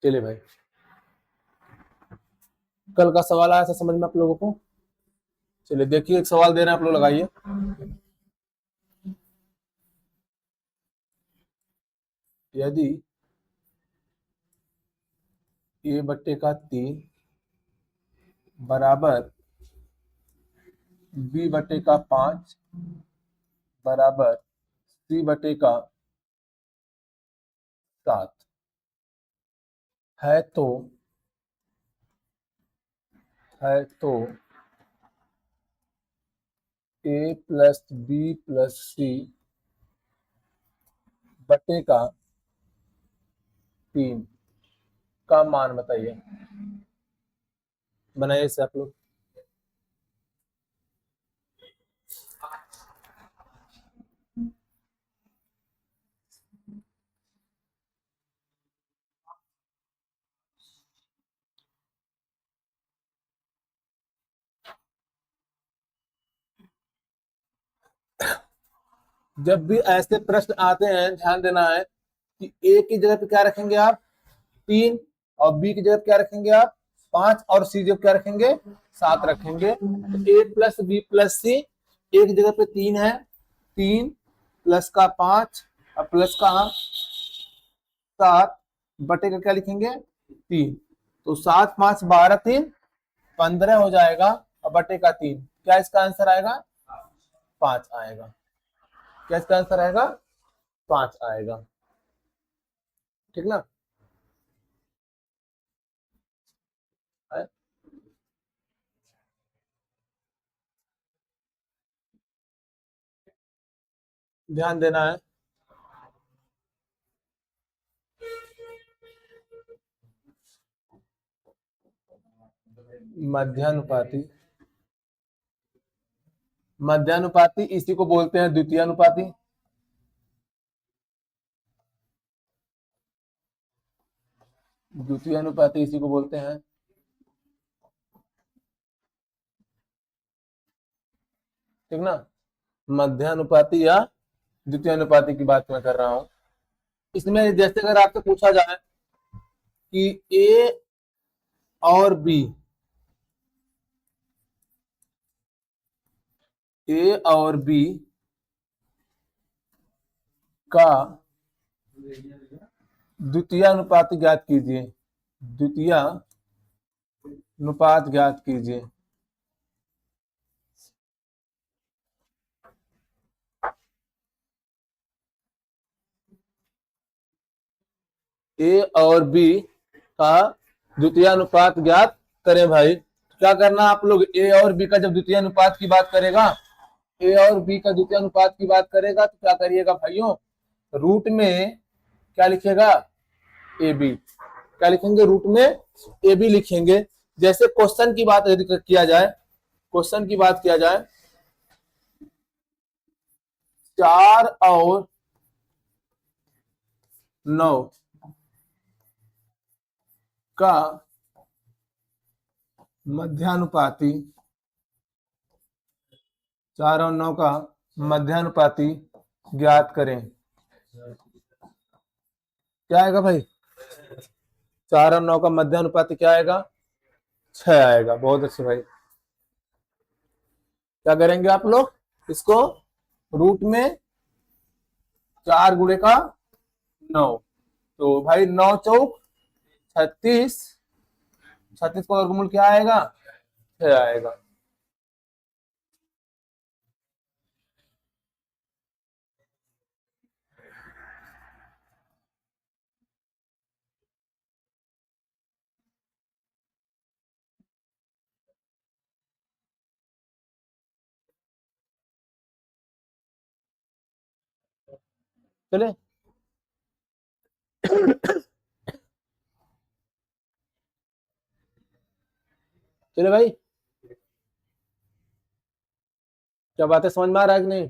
चलिए भाई, कल का सवाल आया था समझ में आप लोगों को? चलिए देखिए, एक सवाल दे रहे हैं, आप लोग लगाइए। यदि ए बट्टे का 3 बराबर बी बटे का 5 बराबर सी बटे का 7 है तो ए प्लस बी प्लस सी बटे का 3 का मान बताइए। बनाइए इसे आप लोग। जब भी ऐसे प्रश्न आते हैं, ध्यान देना है कि ए की जगह पे क्या रखेंगे आप? 3। और बी की जगह पे क्या रखेंगे आप? 5। और सी जगह क्या रखेंगे? 7 रखेंगे। तो ए प्लस बी प्लस सी, एक जगह पे 3 है, 3 प्लस का 5 और प्लस का 7 बटे का क्या लिखेंगे? 3। तो 7 5 12 3 15 हो जाएगा, और बटे का 3, क्या इसका आंसर आएगा? 5 आएगा। क्या इसका आंसर आएगा? 5 आएगा। ठीक ना? ध्यान देना है। मध्यानुपाती, मध्यानुपाती इसी को बोलते हैं द्वितीयानुपाती। द्वितीयानुपाती इसी को बोलते हैं। ठीक ना? मध्यानुपाती या द्वितीयानुपाती की बात मैं कर रहा हूं। इसमें जैसे अगर आपसे पूछा जाए कि ए और बी, ए और बी का द्वितीयानुपात ज्ञात कीजिए, द्वितीयानुपात ज्ञात कीजिए। ए और बी का द्वितीयानुपात ज्ञात करें भाई। क्या करना आप लोग? ए और बी का जब द्वितीयानुपात की बात करेगा, ए और बी का द्वितीयानुपात की बात करेगा, तो क्या करिएगा भाइयों? रूट में क्या लिखेगा? A B. क्या लिखेंगे? रूट में ए बी लिखेंगे। जैसे क्वेश्चन की बात यदि किया जाए, क्वेश्चन की बात किया जाए, 4 और 9 का मध्यानुपाती, 4 और 9 का मध्यानुपाती ज्ञात करें। क्या आएगा भाई? 4 और 9 का मध्यानुपाती क्या आएगा? 6 आएगा। बहुत अच्छे भाई। क्या करेंगे आप लोग? इसको रूट में 4 गुणे का 9, तो भाई 9 चौक 36, 36 का वर्गमूल क्या आएगा? 6 आएगा। चले चले भाई, क्या बातें समझ में आ रहा है कि नहीं?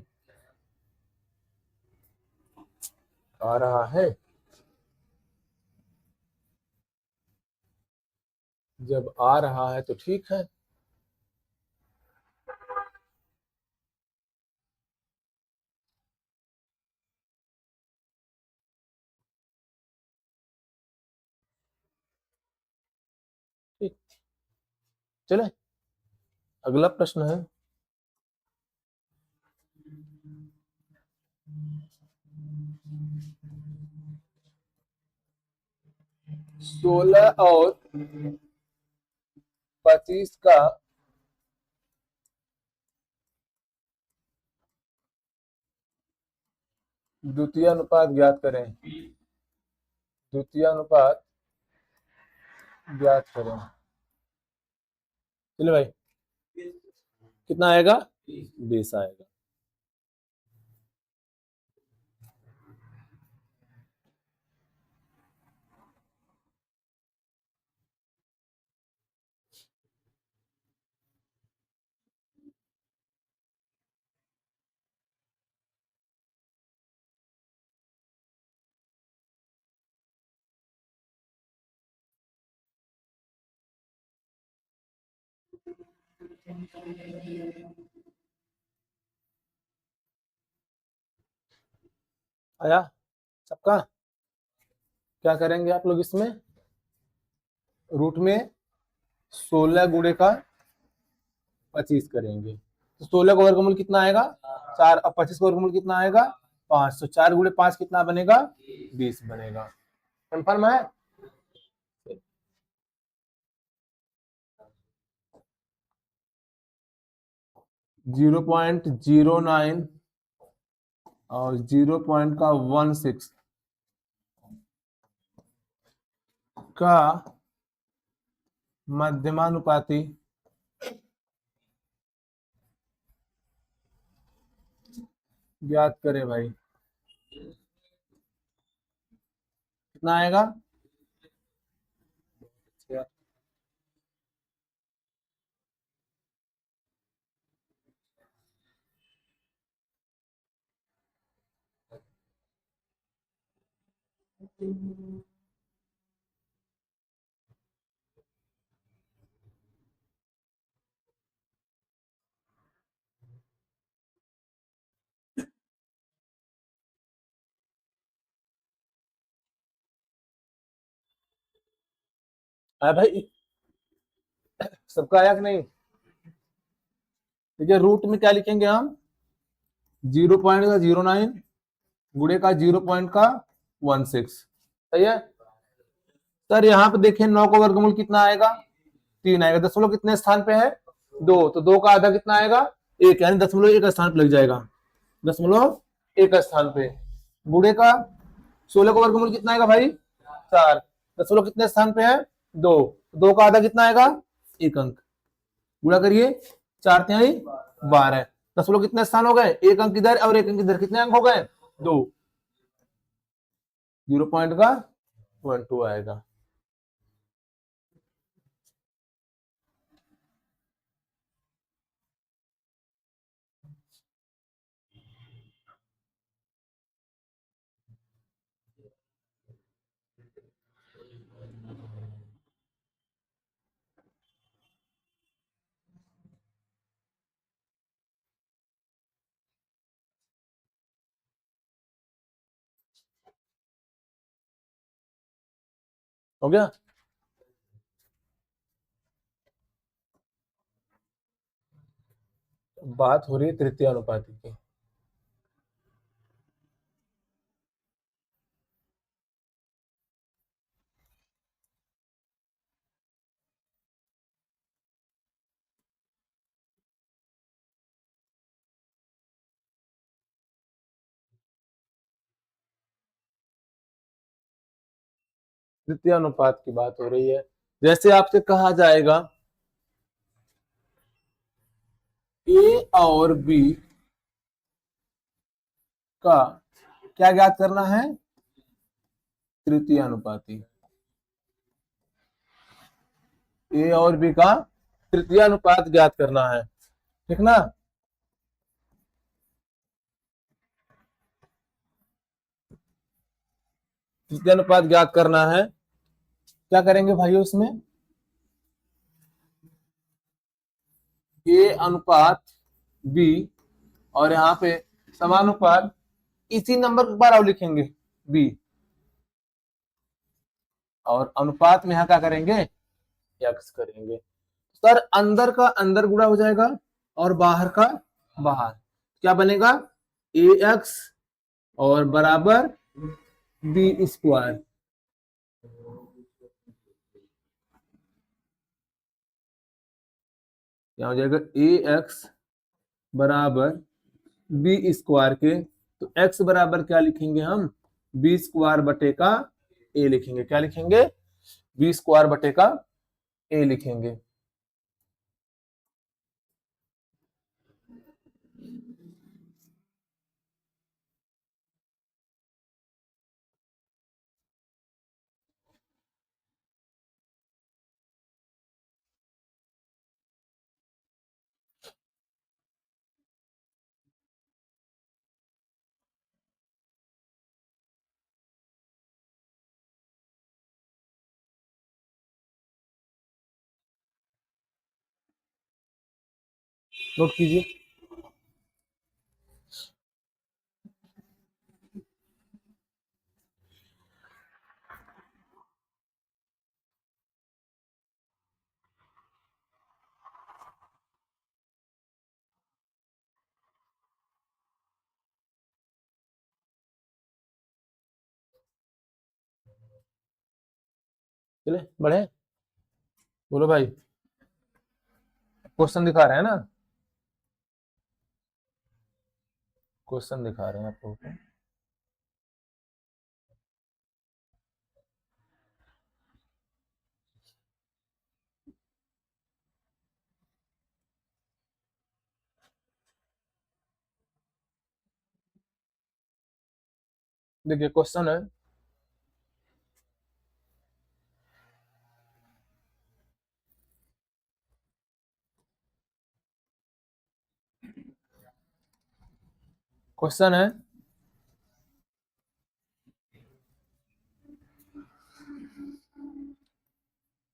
आ रहा है। जब आ रहा है तो ठीक है। ठीक, चले अगला प्रश्न है। सोलह और 25 का द्वितीय अनुपात ज्ञात करें। द्वितीय अनुपात ज्ञात करें। चलिए भाई, कितना आएगा? 20 आएगा। आया सबका? क्या करेंगे आप लोग इसमें? रूट में 16 गुणे का 25 करेंगे तो 16 का वर्गमूल कितना आएगा? 4। अब 25 का वर्गमूल कितना आएगा? 5। तो 4 गुणे 5 कितना बनेगा? 20 बनेगा। कंफर्म है? 0.09 और 0.16 का मध्यमानुपाती ज्ञात करें भाई। कितना आएगा? आया भाई? सबका आया कि नहीं? ठीक है, रूट में क्या लिखेंगे हम? 0.09 गुणे का 0.16। सही है सर। यहाँ पे देखें 9 का वर्गमूल कितना आएगा? 3 आएगा। दशमलव कितने स्थान पे है? 2। तो 2 का आधा कितना आएगा? 1, यानी दशमलव 1 स्थान पे लग जाएगा। दशमलव 1 स्थान पे। गुणे का 16 का वर्गमूल कितना आएगा भाई? 4। दशमलव कितने स्थान पे है? 2। 2 का आधा कितना आएगा? 1 अंक। गुणा करिए, 4 तिहाई 12। दशमलव कितने स्थान हो गए? 1 अंक इधर और 1 अंक इधर। कितने अंक हो गए? 2। 0.12 आएगा। हो गया? बात हो रही है तृतीय अनुपाती की। तृतीय अनुपात की बात हो रही है। जैसे आपसे कहा जाएगा ए और बी का क्या ज्ञात करना है? तृतीय अनुपाती। ए और बी का तृतीय अनुपात ज्ञात करना है। ठीक ना? तृतीय अनुपात ज्ञात करना है। क्या करेंगे भाइयों इसमें? ए अनुपात बी और यहाँ पे समानुपात, इसी नंबर को बार और लिखेंगे बी, और अनुपात में यहाँ क्या करेंगे? x करेंगे। सर अंदर का अंदर गुणा हो जाएगा और बाहर का बाहर, क्या बनेगा ax और बराबर b स्क्वायर। क्या हो जाएगा ax बराबर बी स्क्वायर के, तो x बराबर क्या लिखेंगे हम बी स्क्वायर बटे का a लिखेंगे। क्या लिखेंगे बी स्क्वायर बटे का a लिखेंगे। नोट कीजिए। चले बढ़े, बोलो भाई, क्वेश्चन दिखा रहे हैं ना, क्वेश्चन दिखा रहे हैं आप लोगों को। देखिए क्वेश्चन है, क्वेश्चन है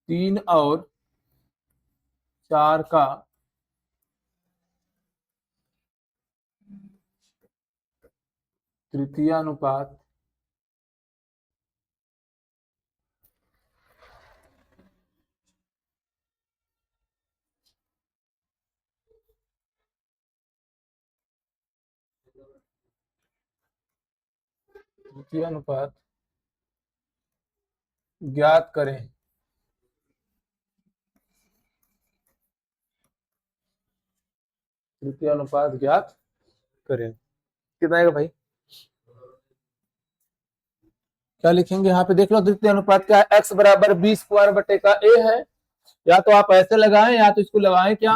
3 और 4 का तृतीयानुपात तृतीयानुपात ज्ञात करें। तृतीयानुपात ज्ञात करें, कितना आएगा भाई, क्या लिखेंगे यहाँ पे देख लो। तृतीय अनुपात क्या है, x बराबर बी स्क्वायर बटे का a है, या तो आप ऐसे लगाएं या तो इसको लगाएं क्या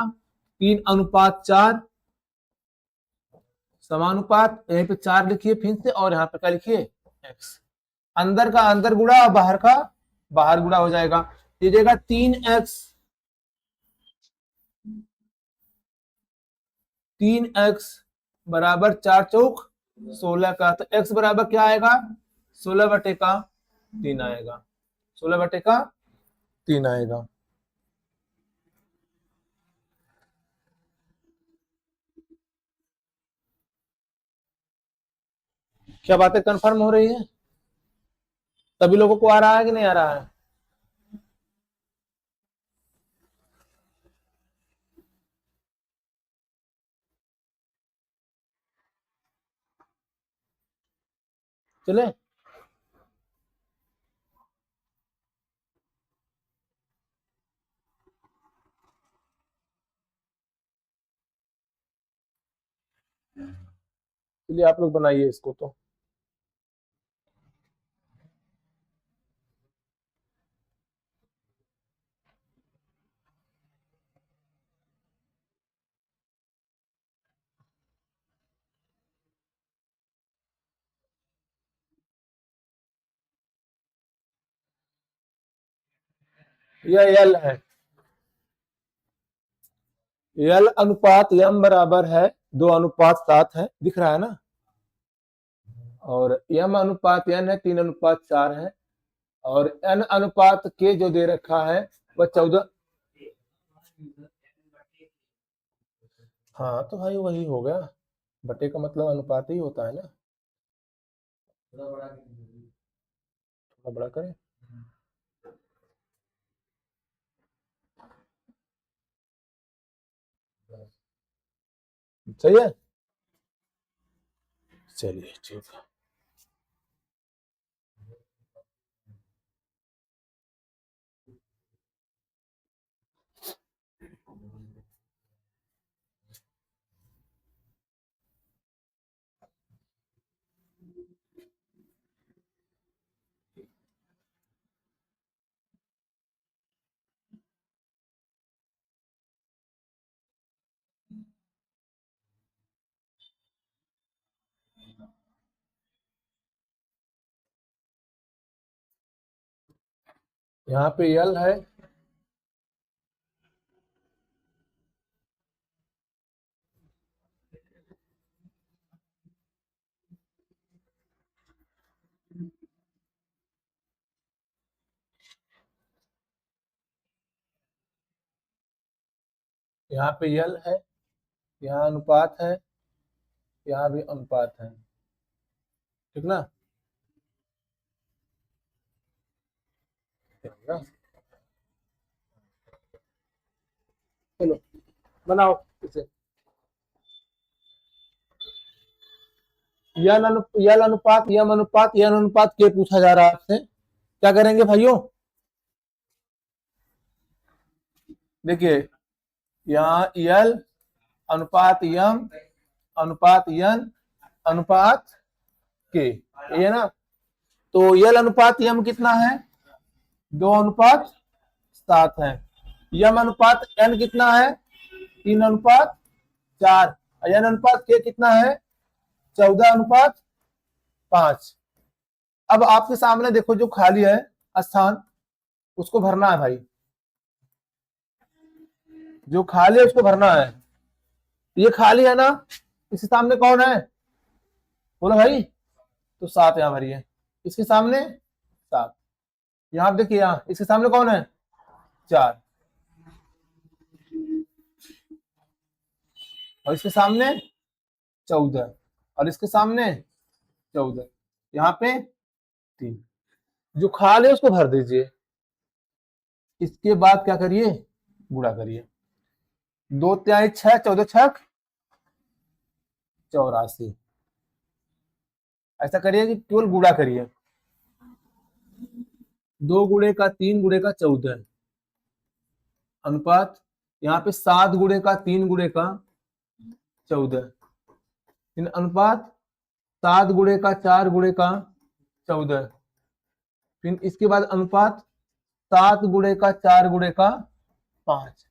3:4 समानुपात, यहीं पे 4 लिखिए फिर से, और यहाँ पे क्या लिखिए x। अंदर का अंदर गुणा और बाहर का बाहर गुणा हो जाएगा, दीजिएगा 3x बराबर 4 चौक 16 का, तो x बराबर क्या आएगा 16 बटे का 3 आएगा, 16 बटे का 3 आएगा। क्या बातें कंफर्म हो रही है, सभी लोगों को आ रहा है कि नहीं आ रहा है। चले चलिए आप लोग बनाइए इसको तो। यह एल है, एल अनुपात एम बराबर है 2:7 है, दिख रहा है ना, और एम अनुपात एन है 3:4 है, और एन अनुपात के जो दे रखा है वह 14। हाँ तो भाई वही हो गया, बटे का मतलब अनुपात ही होता है ना। थोड़ा बड़ा करें, सही है, चलिए ठीक है। यहाँ पे यल है, यहाँ पे यल है, यहाँ अनुपात है, यहाँ भी अनुपात है, ठीक ना। चलो बनाओ इसे। यल अनुपात यम अनुपात यन अनुपात के पूछा जा रहा है आपसे, क्या करेंगे भाइयों? देखिए यहाँ यल अनुपात यम अनुपात यन अनुपात के, ये ना। तो यल अनुपात यम कितना है? 2:7 है। यम अनुपात एन कितना है? 3:4। यन अनुपात के कितना है? 14:5। अब आपके सामने देखो जो खाली है स्थान, उसको भरना है भाई, जो खाली है उसको भरना है। ये खाली है ना, इसके सामने कौन है? बोलो भाई। तो 7 यहां भरिए, इसके सामने 7। यहां देखिए, यहां इसके सामने कौन है? 4। और इसके सामने 14, और इसके सामने 14, यहाँ पे 3। जो खाली है उसको भर दीजिए। इसके बाद क्या करिए? गुणा करिए। 2 तिहाई 6, 14 छक 84। ऐसा करिए कि केवल गुणा करिए। 2 गुणे का 3 गुणे का 14 अनुपात, यहाँ पे 7 गुणे का 3 गुणे का 14 अनुपात, 7 गुणे का 4 गुणे का 14, फिर इसके बाद अनुपात 7 गुणे का 4 गुणे का 5।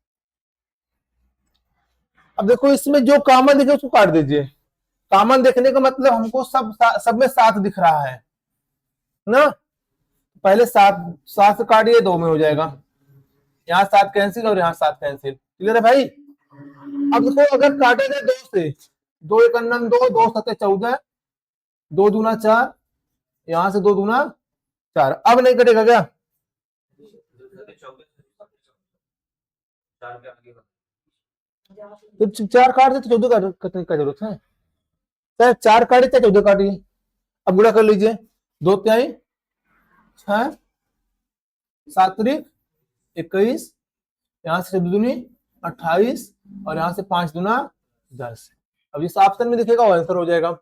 अब देखो इसमें जो कॉमन दिखे उसको काट दीजिए। कॉमन देखने का मतलब हमको सब में 7 दिख रहा है ना। पहले 7 से काटिए, 2 में हो जाएगा। यहाँ 7 कैंसिल और यहाँ 7 कैंसिल। क्लियर है भाई? अब देखो अगर काटे जाए 2 से, 2 एक अन्नम 2, 2 7 14, 2 दूना 4, यहाँ से 2 दूना 4। अब नहीं कटेगा क्या? तो 4 काट दे तो 14 कटने का जरूरत है? चाहे 4 काटे चाहे 14 काटिए। अब गुणा कर लीजिए। 2 तिहाई 6, 7 त्रिक 21, यहाँ से 2 दूनी 28, और यहाँ से 5 दूना 10। अब इस ऑप्शन में दिखेगा, आंसर हो जाएगा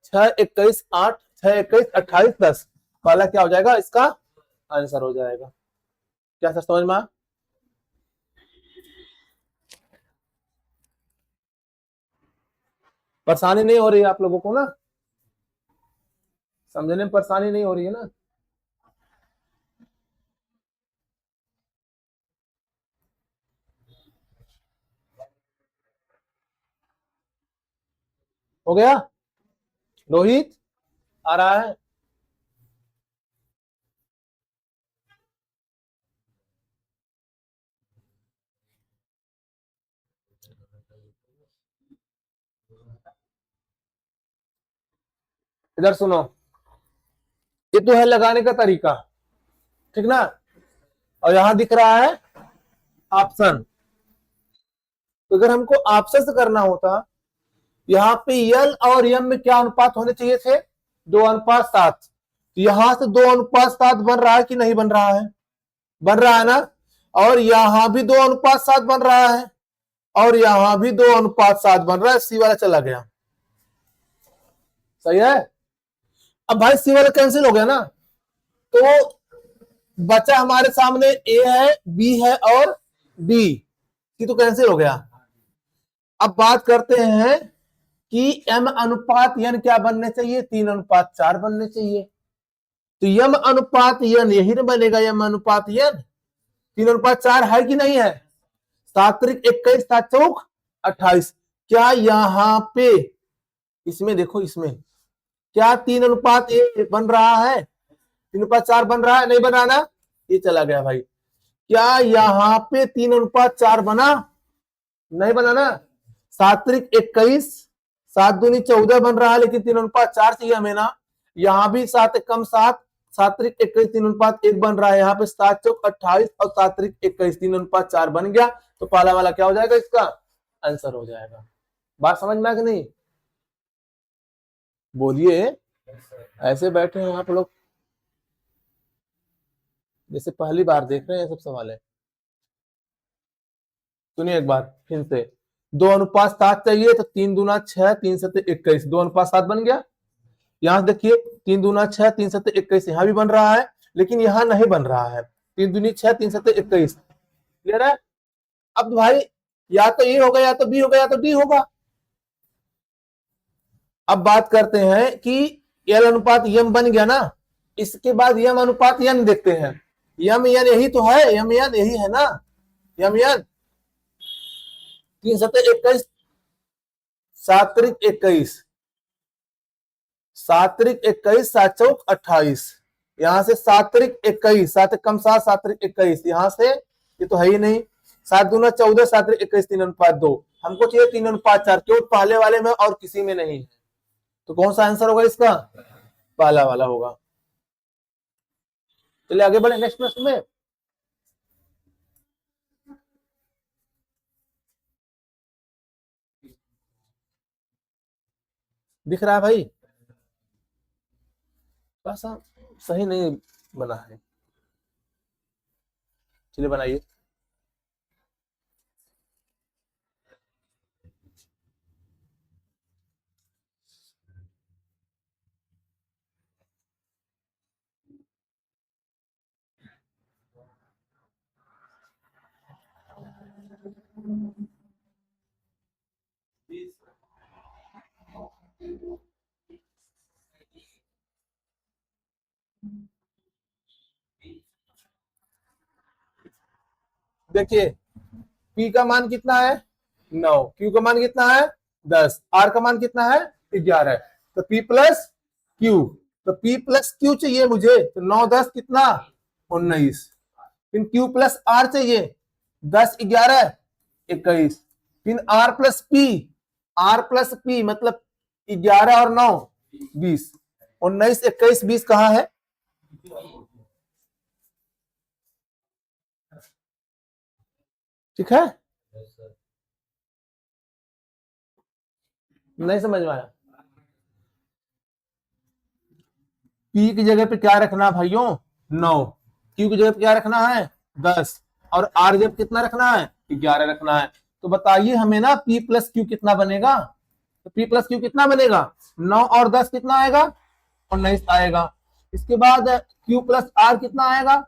6 21 8, 6 21 28 10 वाला क्या हो जाएगा? इसका आंसर हो जाएगा। क्या सर समझ में? परेशानी नहीं हो रही है आप लोगों को ना? समझने में परेशानी नहीं हो रही है ना? हो गया? रोहित आ रहा है? इधर सुनो, ये तो है लगाने का तरीका, ठीक ना। और यहां दिख रहा है ऑप्शन। तो अगर हमको ऑप्शन से करना होता, यहाँ पे यल और यम में क्या अनुपात होने चाहिए थे? 2:7। यहां से 2:7 बन रहा है कि नहीं बन रहा है? बन रहा है ना। और यहां भी 2:7 बन रहा है, और यहां भी 2:7 बन रहा है, सी वाला चला गया। सही है। अब भाई सी वाला कैंसिल हो गया ना, तो बचा हमारे सामने ए है, बी है और डी। सी तो कैंसिल हो गया। अब बात करते हैं कि m अनुपात n क्या बनने चाहिए, 3:4 बनने चाहिए। तो यम अनुपात n यही ना बनेगा, यम अनुपात n 3:4 है कि नहीं है। 7 × 21, 7 चौक 28। क्या यहां पे इसमें देखो, इसमें क्या 3:1 बन रहा है, 3:4 बन रहा है, नहीं बना ना, ये चला गया भाई। क्या यहां पे 3:4 बना, नहीं बना ना। 7 × 21, 7 दूनी 14 बन रहा है, लेकिन 3:4 चाहिए हमें ना। यहां भी 7 × 7, 7 × 21 3:1 बन रहा है। यहाँ पे 7 चौक 28 और 7 × 21 3:4 बन गया। तो पहला वाला क्या हो जाएगा, इसका आंसर हो जाएगा। बात समझ में आ कि नहीं, बोलिए। ऐसे बैठे हैं आप लोग जैसे पहली बार देख रहे हैं सब सवाल है। सुनिए एक बार फिर से, 2:7 चाहिए तो 3 दूना 6, 3 7 21, 2:7 बन गया। यहां देखिए 3 दूना 6, 3 7 21, यहां भी बन रहा है, लेकिन यहां नहीं बन रहा है। 3 दूनी 6, 3 7 21, क्लियर है। अब भाई या तो ए होगा, या तो बी होगा, या तो डी होगा। अब बात करते हैं कि एल अनुपात यम बन गया ना, इसके बाद यम अनुपात यन देखते हैं। यम यन यही तो है, यम यन यही है ना, यम यन 3 7 21, 7 × 21, 7 × 21, 7 चौक 28। यहां से 7 × 21, 7 कम 7, 7 × 21, यहां से ये तो है ही नहीं। 7 दूना 14, 7 × 21 3:2। हमको चाहिए 3:4, क्यों पहले वाले में और किसी में नहीं है। तो कौन सा आंसर होगा इसका, पहला वाला होगा। चलिए आगे बढ़े नेक्स्ट प्रश्न में। दिख रहा है भाई, ऐसा सही नहीं बना है, चलिए बनाइए। देखिए P का मान कितना है 9, Q का मान कितना है 10, R का मान कितना है 11। तो P प्लस Q, तो P प्लस Q चाहिए मुझे, तो 9 10 कितना 19। फिर Q प्लस R चाहिए, 10 11 21। फिर R plus P, R plus P मतलब 11 और 9 20, 19 21 20 कहाँ है। ठीक है, नहीं समझ में आया। P की जगह पे क्या रखना भाइयों 9, Q की जगह पे क्या रखना है 10, और R जगह कितना रखना है 11 रखना है। तो बताइए हमें ना P प्लस Q कितना बनेगा। तो P प्लस Q कितना बनेगा 9 और 10 कितना आएगा 19 आएगा। इसके बाद Q प्लस R कितना आएगा,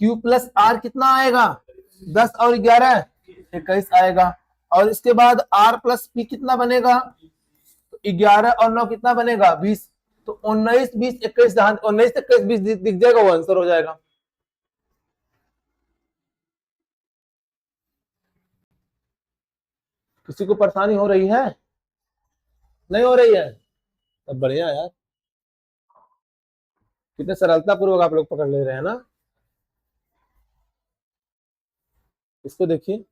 Q प्लस R कितना आएगा 10 और 11 21 आएगा। और इसके बाद R प्लस P कितना बनेगा, 11 और 9 कितना बनेगा 20। तो 19 20 21, 19 21 20 दिख जाएगा, वो आंसर हो जाएगा। किसी को परेशानी हो रही है, नहीं हो रही है, तब बढ़िया यार, कितने सरलता पूर्वक आप लोग पकड़ ले रहे हैं ना। इसको देखिए,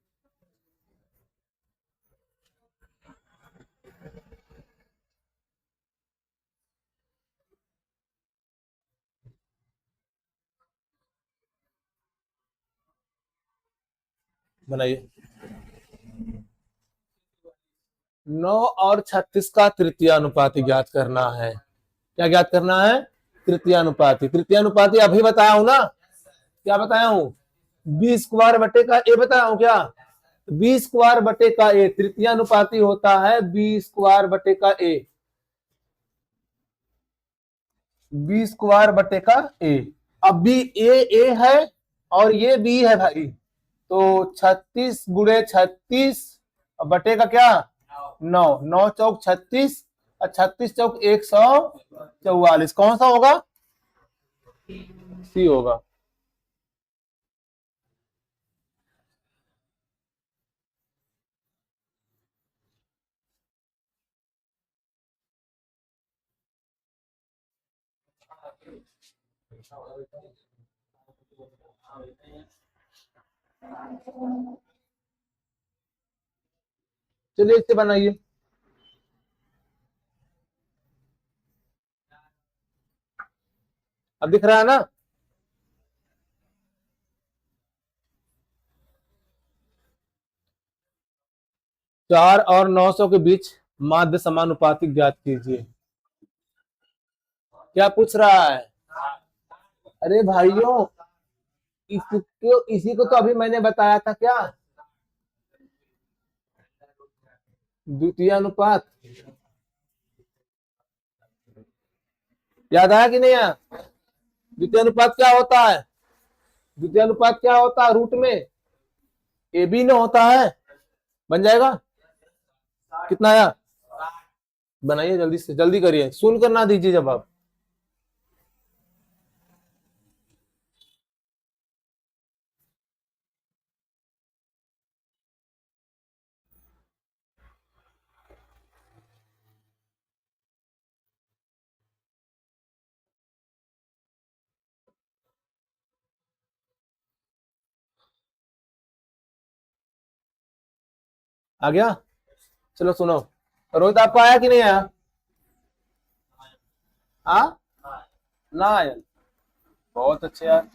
बनाइए। 9 और 36 का तृतीय अनुपात ज्ञात करना है। क्या ज्ञात करना है, तृतीय अनुपाती। तृतीय अनुपाती अभी बताया हूं ना, क्या बताया हूं, 20 स्क्वायर बटे का ए बताया हूं क्या, बी स्क्वायर बटे का ए तृतीयानुपाती होता है, बी स्क्वायर बटे का ए, बी स्क्वायर बटे का ए। अब बी ए है और ये बी है भाई, तो 36 गुणे 36 बटे का क्या 9, 9 चौक 36 और 36 चौक 144, कौन सा होगा, सी होगा। चलिए इसे बनाइए। अब दिख रहा है ना, चार और 900 के बीच माध्य समानुपातिक ज्ञात कीजिए। क्या पूछ रहा है? अरे भाइयों, इसी को तो अभी मैंने बताया था, क्या द्वितीय अनुपात, याद आया कि नहीं आया? द्वितीय अनुपात क्या होता है? द्वितीय अनुपात क्या होता है? रूट में ए बी न होता है, बन जाएगा। कितना आया? बनाइए जल्दी से, जल्दी करिए, सुन कर ना दीजिए जवाब। आ गया? चलो सुनो, रोहित आपको आया कि नहीं आया? हाँ, ना आया, बहुत अच्छे यार।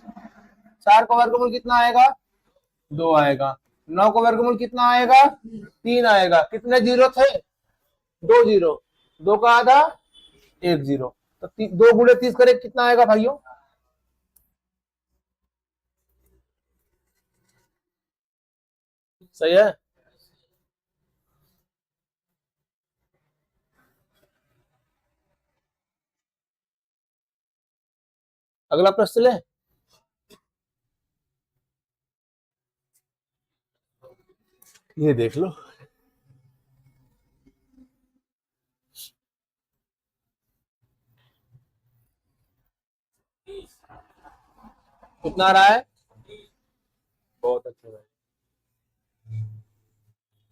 4 का वर्गमूल कितना आएगा? 2 आएगा। 9 का वर्गमूल कितना आएगा? 3 आएगा। कितने जीरो थे? 2 जीरो। 2 का आधा 1 जीरो, तो 2 गुणे 30 करे कितना आएगा भाइयों? सही है। अगला प्रश्न ले, ये देख लो। कितना आ रहा है? बहुत अच्छा भाई।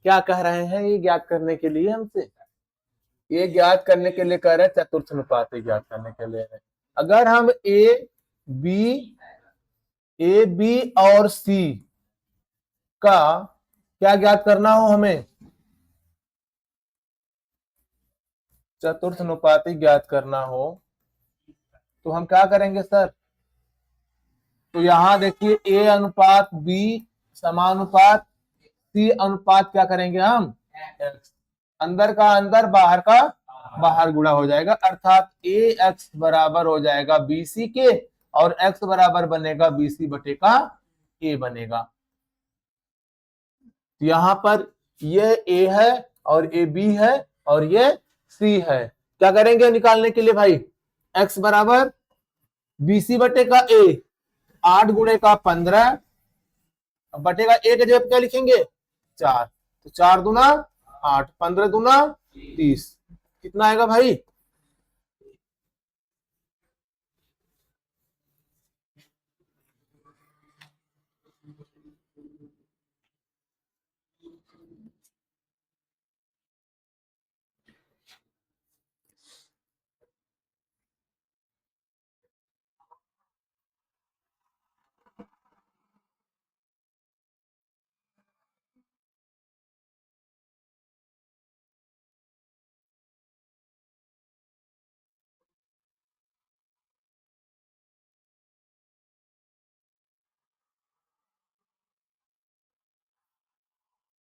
क्या कह रहे हैं ये ज्ञात करने के लिए हमसे? ये ज्ञात करने के लिए कह रहे हैं, चतुर्थ अनुपात ज्ञात करने के लिए है। अगर हम बी ए बी और सी का क्या ज्ञात करना हो हमें? चतुर्थ अनुपाती ज्ञात करना हो, तो हम क्या करेंगे सर? तो यहां देखिए, ए अनुपात बी समानुपात सी अनुपात क्या करेंगे हम? X। अंदर का अंदर बाहर का बाहर गुणा हो जाएगा, अर्थात ए एक्स बराबर हो जाएगा बी सी के, और एक्स बराबर बनेगा बी सी बटे का ए बनेगा। यहां पर ये ए है और ये बी है और ये सी है। क्या करेंगे निकालने के लिए भाई? एक्स बराबर बी सी बटे का ए, 8 गुणे का 15 बटे का ए के जगह क्या लिखेंगे? 4, तो 4 दूना 8, 15 दूना 30, कितना आएगा भाई?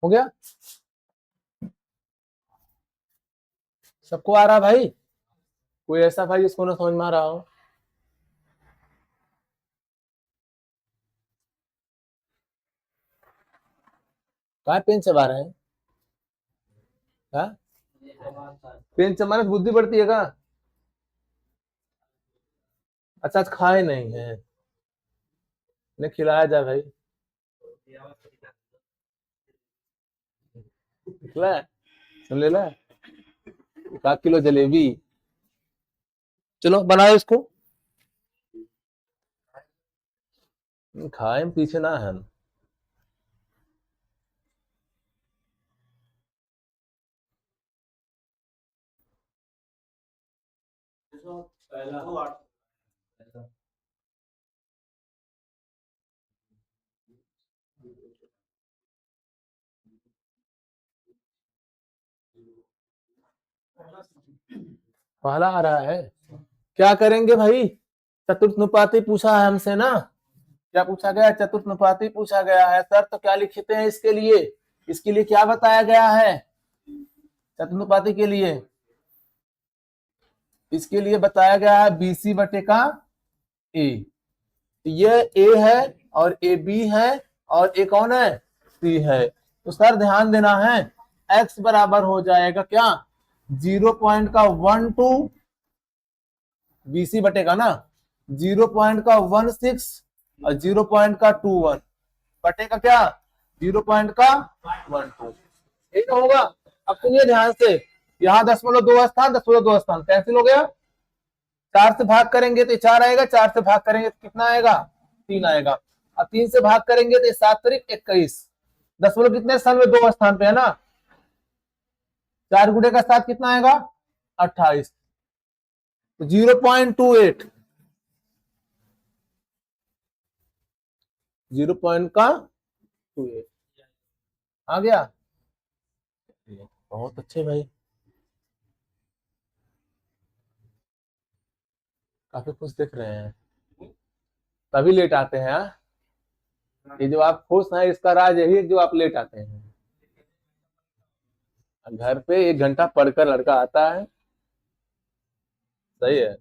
हो गया? सबको आ रहा भाई? कोई ऐसा भाई जिसको ना समझ में आ रहा हो? कहा पेन चबा रहे हैं? हाँ? पेन चबाने से बुद्धि बढ़ती है क्या? अच्छा आज खाए नहीं है, ने खिलाया जा भाई। खिला सुन ले ला, 1 किलो जलेबी। चलो बनाओ इसको, खाए पीछे ना है। पहला आ रहा है, क्या करेंगे भाई? चतुर्थनुपाती पूछा है हमसे ना, क्या पूछा गया? चतुर्थनुपाती पूछा गया है सर, तो क्या लिखते हैं इसके लिए? इसके लिए क्या बताया गया है चतुर्थनुपाती के लिए? इसके लिए बताया गया है BC बटे का A। ये A है और ए बी है और ए कौन है? C है। तो सर ध्यान देना है, x बराबर हो जाएगा क्या? 0.12 BC बटेगा ना 0.16 और 0.21 बटेगा क्या? 0.12। ठीक होगा। अब सुनिए ध्यान से, यहाँ 0.2 स्थान 0.2 स्थान कैंसिल हो गया। 4 से भाग करेंगे तो 4 आएगा, 4 से भाग करेंगे तो कितना आएगा? 3 आएगा। और 3 से भाग करेंगे तो 7 तारीख 21। 10 कितने स्थान में? 2 स्थान पे है ना। 4 गुणे का 7 कितना आएगा? 28। तो 0.28 0.28 आ गया। बहुत अच्छे भाई, काफी खुश दिख रहे हैं, तभी लेट आते हैं। ये जो आप खुश हैं इसका राज यही है जो आप लेट आते हैं। घर पे 1 घंटा पढ़कर लड़का आता है, सही है।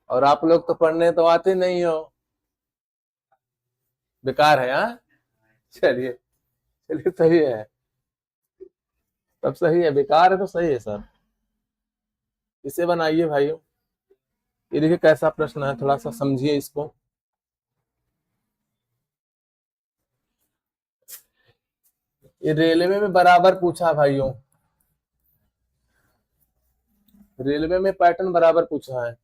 और आप लोग तो पढ़ने तो आते नहीं हो, बेकार है। हाँ चलिए चलिए, सही है, सब सही है। बेकार है तो सही है सर। इसे बनाइए भाइयों। ये देखिए कैसा प्रश्न है, थोड़ा सा समझिए इसको। ये रेलवे में बराबर पूछा भाइयों, रेलवे में पैटर्न बराबर पूछा है।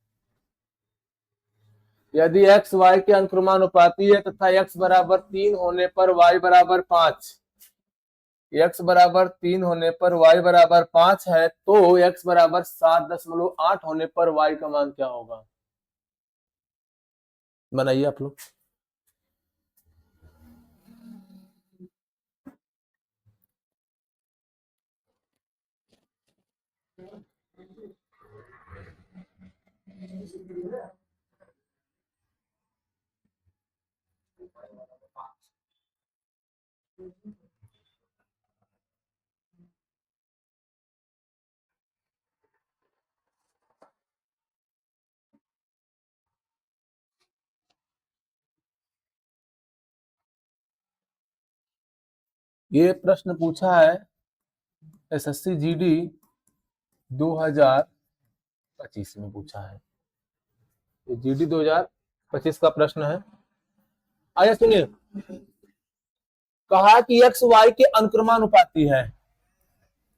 यदि x y के अनुक्रमानुपाती है तथा x बराबर 3 होने पर y बराबर 5, x बराबर 3 होने पर y बराबर 5 है, तो x बराबर 7.8 होने पर y का मान क्या होगा? बनाइए आप लोग। ये प्रश्न पूछा है SSC GD 2025 में पूछा है। ये GD 2025 का प्रश्न है। आइए सुनिए, कहा कि x y के अनुक्रमानुपाती है।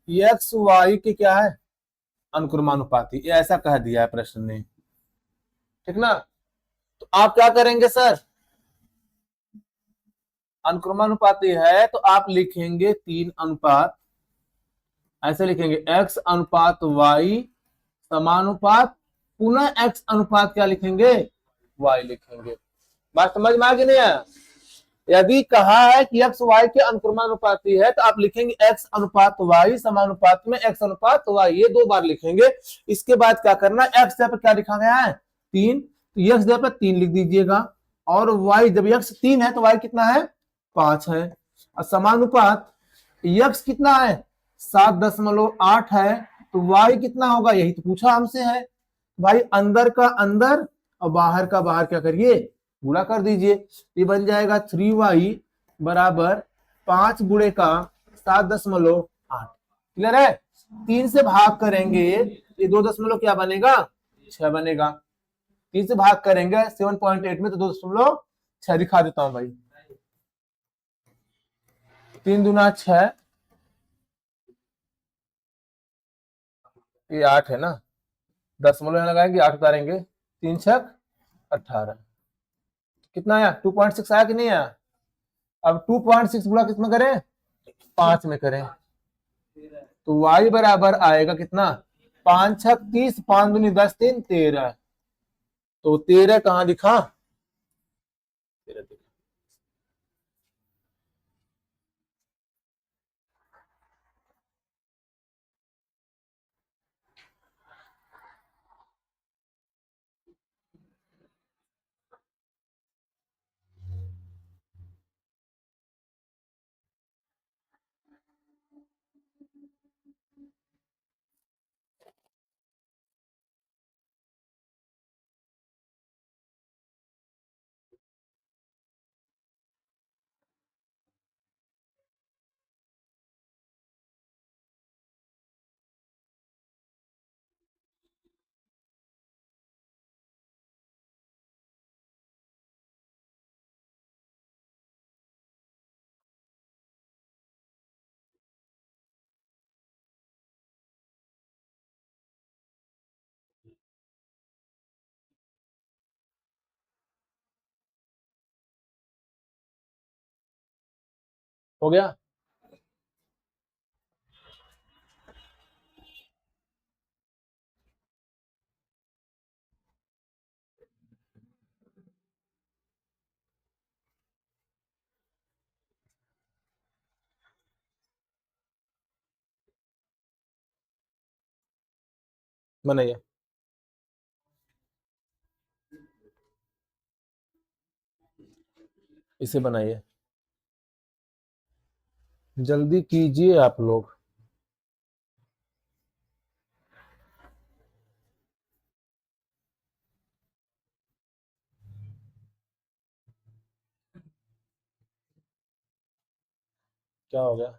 x y के क्या है? अनुक्रमानुपाती। ये ऐसा कह दिया है प्रश्न ने, ठीक ना। तो आप क्या करेंगे सर? अनुक्रमानुपाती है तो आप लिखेंगे 3 अनुपात, ऐसे लिखेंगे x अनुपात y समानुपात पुनः x अनुपात क्या लिखेंगे? y लिखेंगे। बात समझ में आ गई नहीं आया? यदि कहा है कि x y के अनुक्रमानुपाती है तो आप लिखेंगे x अनुपात y समानुपात में x अनुपात y, ये 2 बार लिखेंगे। इसके बाद क्या करना, x जगह पर क्या लिखा गया है? 3, तो x जगह पर 3 लिख दीजिएगा। और y जब x 3 है तो y कितना है? 5 है। और समानुपात x कितना है? 7.8 है, तो y कितना होगा? यही तो पूछा हमसे है भाई। अंदर का अंदर और बाहर का बाहर क्या करिए? गुणा कर दीजिए। ये बन जाएगा 3y बराबर 5 गुणे का 7.8। क्लियर है? 3 से भाग करेंगे, ये 2 क्या बनेगा, 6 बनेगा। 3 से भाग करेंगे 7.8 में तो 2.6 दिखा देता हूं भाई। 3 दूना 6, ये 8 है ना, दशमलव लगाएंगे, 8 उतारेंगे, 3 छक 18। कितना आया, 2.6 आया कि नहीं आया? अब 2.6 गुणा कितना करें, 5 में करें, तो y बराबर आएगा कितना, 5 छक 30, 5 दूनी 10, 3 13। तो 13 कहां दिखा, 13 दिखा। हो गया? बनाइए, इसे बनाइए, जल्दी कीजिए आप लोग। क्या हो गया?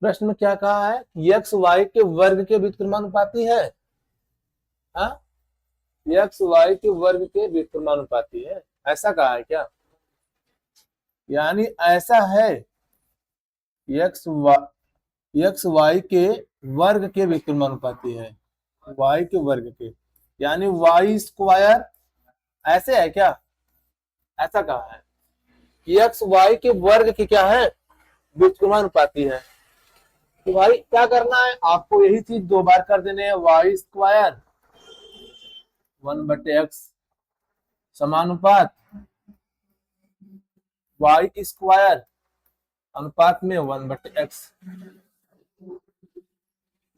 प्रश्न में क्या कहा है, एक्स वाई के वर्ग के व्युत्क्रमानुपाती है। हाँ, एक्स वाई के वर्ग के व्युत्क्रमानुपाती है, ऐसा कहा है क्या? यानी ऐसा है, एक्स वाई के वर्ग के व्युत्क्रमानुपाती है, वाई के वर्ग के, यानी वाई स्क्वायर, ऐसे है क्या? ऐसा कहा है कि एक्स वाई के वर्ग की क्या है, व्युत्क्रमानुपाती है। तो भाई क्या करना है आपको, यही चीज 2 बार कर देने हैं, वाई स्क्वायर 1/x समानुपात वाई स्क्वायर अनुपात में 1/x।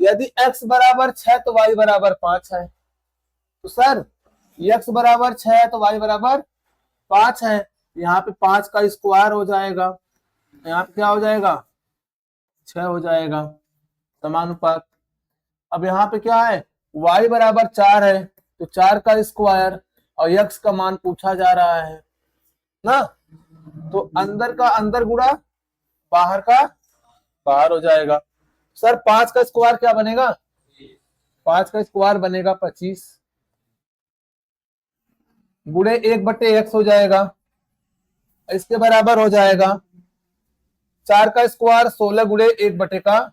यदि x बराबर 6 तो y बराबर 5 है, तो सर x बराबर 6 है तो y बराबर 5 है, यहाँ पे 5 का स्क्वायर हो जाएगा, यहाँ पे क्या हो जाएगा, 6 हो जाएगा समानुपात। अब यहाँ पे क्या है, y बराबर 4 है तो 4 का स्क्वायर और x का मान पूछा जा रहा है ना, तो अंदर का अंदर गुणा बाहर का बाहर हो जाएगा। सर 5 का स्क्वायर क्या बनेगा, 5 का स्क्वायर बनेगा 25 गुणे 1/x हो जाएगा, इसके बराबर हो जाएगा 4 का स्क्वायर 16 गुणे 1/6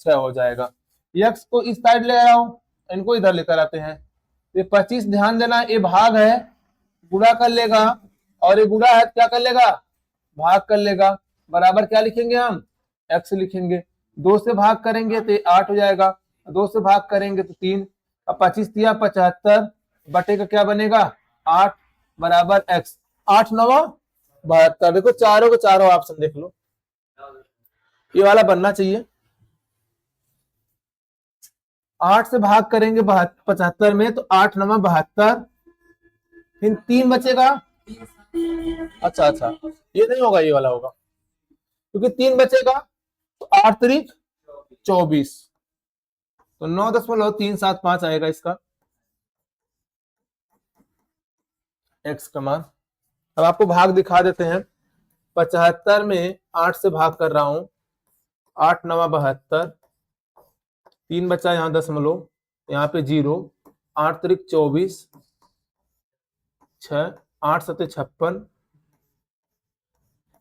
हो जाएगा। x को इस साइड ले आया हूं, इनको इधर लेकर आते हैं। ये 25 ध्यान देना, ये भाग है, गुणा कर लेगा, और ये गुणा है क्या कर लेगा, भाग कर लेगा, बराबर क्या लिखेंगे हम, x लिखेंगे। 2 से भाग करेंगे तो 8 हो जाएगा, 2 से भाग करेंगे तो 3। अब 25 दिया 75 बटे का क्या बनेगा 8 बराबर x, 8 9 72। देखो चारों के चारों ऑप्शन देख लो, ये वाला बनना चाहिए। 8 से भाग करेंगे 75 में तो 8 9 72, फिर 3 बचेगा, अच्छा ये नहीं होगा, ये वाला होगा, क्योंकि 3 बचेगा तो 8 तारीख 24, तो 9.375 आएगा इसका x का मान। अब आपको भाग दिखा देते हैं। 75 में 8 से भाग कर रहा हूं, 8 9 72, 3 बचा यहाँ दशमलव, यहाँ पे 0, 8 तारीख 24, 6, 8 7 56,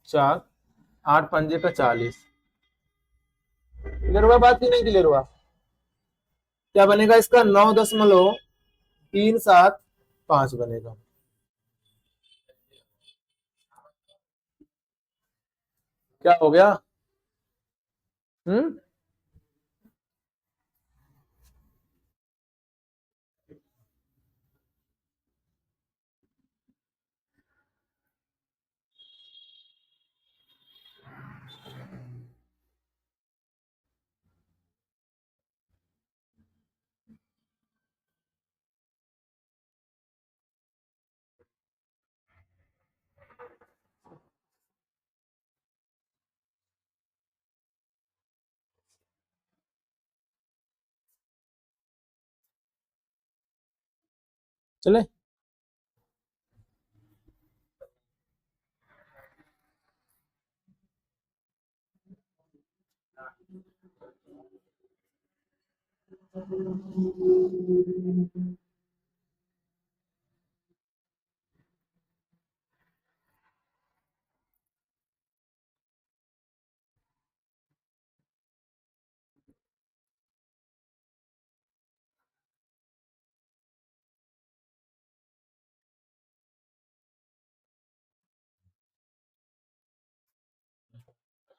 4, 8 पंजे का 40। क्लियर हुआ बात की नहीं क्लियर हुआ? क्या बनेगा इसका? 9.375 बनेगा। क्या हो गया? चले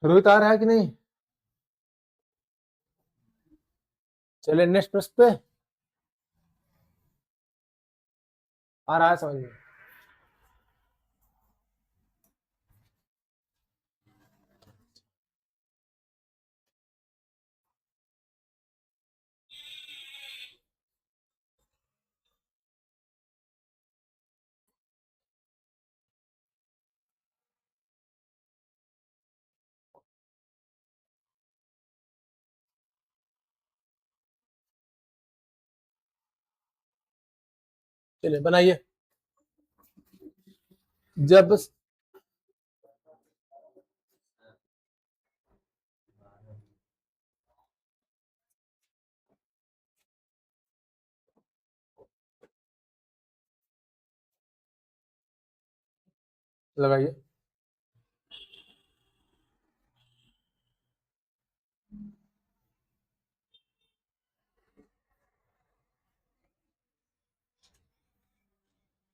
रोहित आ रहा है कि नहीं? चले नेक्स्ट प्रश्न पे। आ रहा है समझ में? चलिए बनाइए। जब लगाइए।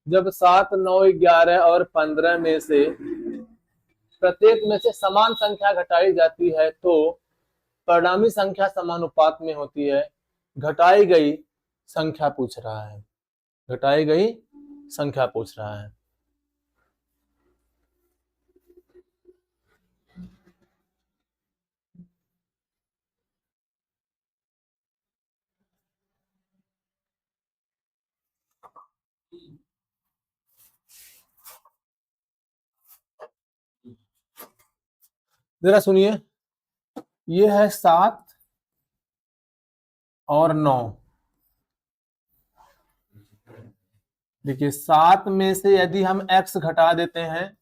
जब 7 9 11 और 15 में से प्रत्येक में से समान संख्या घटाई जाती है तो परिणामी संख्या समानुपात में होती है। घटाई गई संख्या पूछ रहा है, घटाई गई संख्या पूछ रहा है। जरा सुनिए, ये है 7 और 9। देखिए 7 में से यदि हम x घटा देते हैं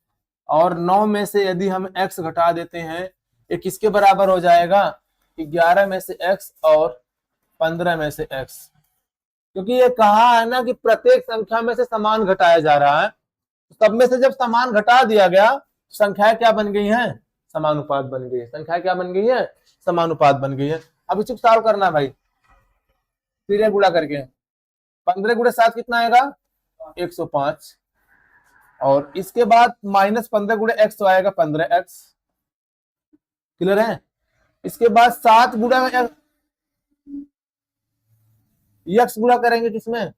और 9 में से यदि हम x घटा देते हैं, ये किसके बराबर हो जाएगा? 11 में से x और 15 में से x। क्योंकि ये कहा है ना कि प्रत्येक संख्या में से समान घटाया जा रहा है, सब में से जब समान घटा दिया गया, संख्याएं क्या बन गई हैं? समानुपात बन गई है। संख्या क्या बन गई है? समानुपात बन गई है। अब इसको सॉल्व करना भाई, फिर गुणा करके 15 गुणे 7 कितना आएगा? 105। और इसके बाद -15 गुणे x तो आएगा 15x। क्लियर है? इसके बाद 7 गुणा x गुणा करेंगे किसमें?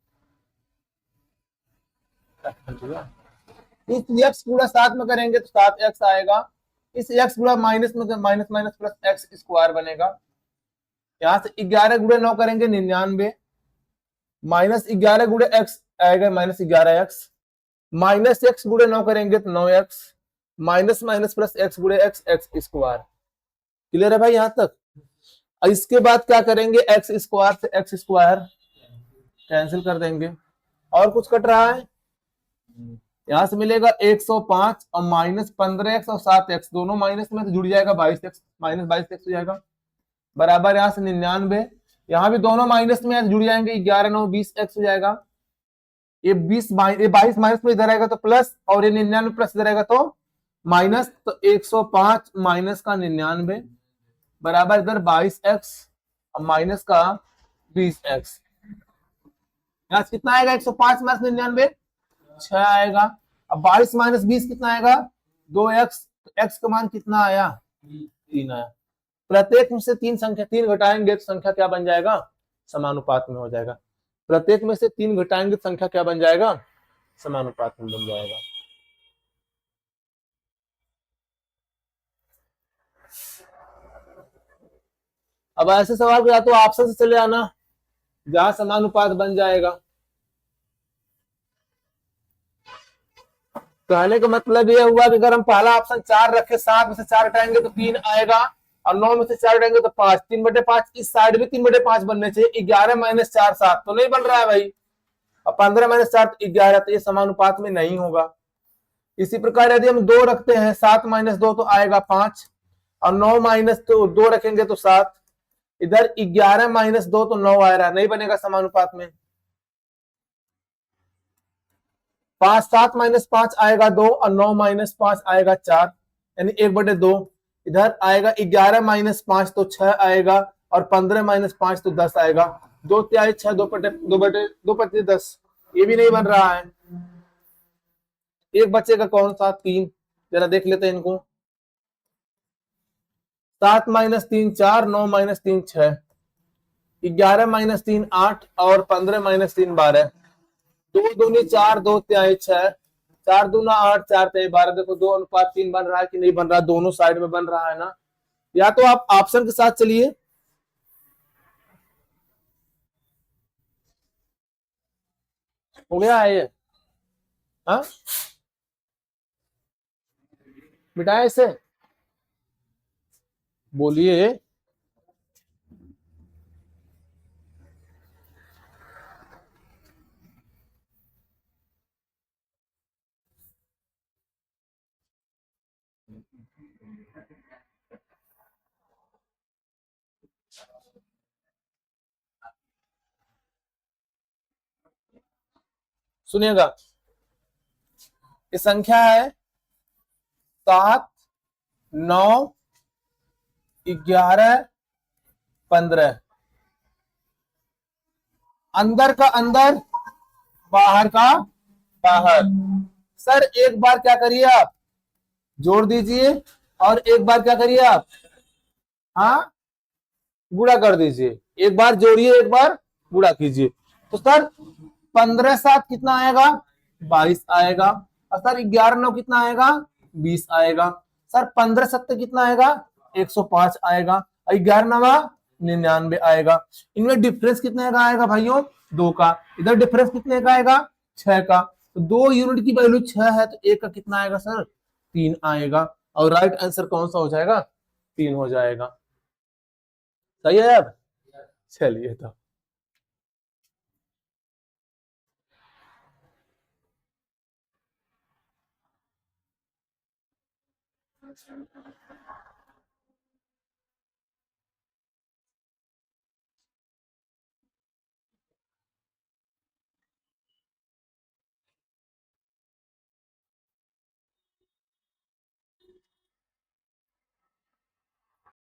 इस x गुणा 7 में करेंगे तो 7x आएगा। इस x गुणा माइनस में minus minus plus x square बनेगा। यहां से 11 गुणे 9 करेंगे 99, -11 गुणे x आएगा -11x, माइनस x गुणे 9 करेंगे तो 9x, minus minus plus x गुणे x, x स्क्वायर। क्लियर है भाई यहां तक? इसके बाद क्या करेंगे, एक्स स्क्वायर से एक्स स्क्वायर कैंसिल कर देंगे। और कुछ कट रहा है? यहां से मिलेगा 105 और -15x और 7x दोनों माइनस में तो जुड़ जाएगा 22x, -22x हो जाएगा बराबर यहां से 99। यहां भी दोनों माइनस में जुड़ जाएंगे, 11 9 20x हो जाएगा। ये 22 माइनस में इधर आएगा तो प्लस, और ये 99 प्लस इधर आएगा तो माइनस, तो 105 माइनस का 99 बराबर इधर 22x और माइनस का 20x। यहां से कितना आएगा, 105 माइनस 99 6 आएगा। अब 22 माइनस 20 कितना आएगा, 2x। तो x का मान कितना आया, 3 आया। प्रत्येक में से तीन घटाएंगे तो संख्या क्या बन जाएगा, समानुपात में हो जाएगा। प्रत्येक में से 3 घटाएंगे तो संख्या क्या बन जाएगा, समानुपात में बन जाएगा। अब ऐसे सवाल को या तो ऑप्शन से चले आना जहां समानुपात बन जाएगा। कहने का मतलब यह हुआ कि अगर हम पहला ऑप्शन 4 रखे, 7 में से 4 हटाएंगे तो 3 आएगा, और 9 में से 4 हटाएंगे तो 5, 3/5। इस साइड भी 3/5 बनने चाहिए। 11 माइनस 4 7 तो नहीं बन रहा है भाई, और 15 माइनस 4 तो 11, तो ये समानुपात में नहीं होगा। इसी प्रकार यदि हम 2 रखते हैं, 7 माइनस 2 तो आएगा 5, और 9 माइनस तो 2 रखेंगे तो 7। इधर 11 माइनस 2 तो 9 आ रहा है, नहीं बनेगा समानुपात में। 5 7 माइनस 5 आएगा 2, और 9 माइनस 5 आएगा 4, यानी 1/2। इधर आएगा 11 माइनस 5 तो 6 आएगा, और 15 माइनस 5 तो 10 आएगा। 2 त्याई 6, 2 10, ये भी नहीं बन रहा है। एक बचेगा कौन सा, 3। जरा देख लेते हैं इनको। 7 माइनस 3 4, 9 माइनस 3 6, 11 माइनस 3 8, और 15 माइनस 3 12। 2 दूनी 4, 2 त्याई 6, 4 दूना 8, 4 त्याई 12। देखो 2:3 बन रहा है कि नहीं बन रहा, दोनों साइड में बन रहा है ना। या तो आप ऑप्शन के साथ चलिए, हो गया है ये, हाँ मिटाया इसे, बोलिए। सुनिएगा, ये संख्या है 7 9 11 15। अंदर का अंदर, बाहर का बाहर। सर एक बार क्या करिए आप, जोड़ दीजिए, और एक बार क्या करिए आप, हाँ गुणा कर दीजिए। एक बार जोड़िए, एक बार गुणा कीजिए। तो सर 15 7 कितना आएगा, 22 आएगा। और सर 11 9 कितना आएगा, 20 आएगा। सर 15 7 कितना आएगा, 105 आएगा। और 11 9 99 आएगा। इनमें डिफरेंस कितने का आएगा भाइयों, 2 का। इधर डिफरेंस कितने का आएगा, 6 का। तो 2 यूनिट की वैल्यू 6 है, तो 1 का कितना आएगा सर, 3 आएगा। और राइट आंसर कौन सा हो जाएगा, 3 हो जाएगा। सही है अब, चलिए तो।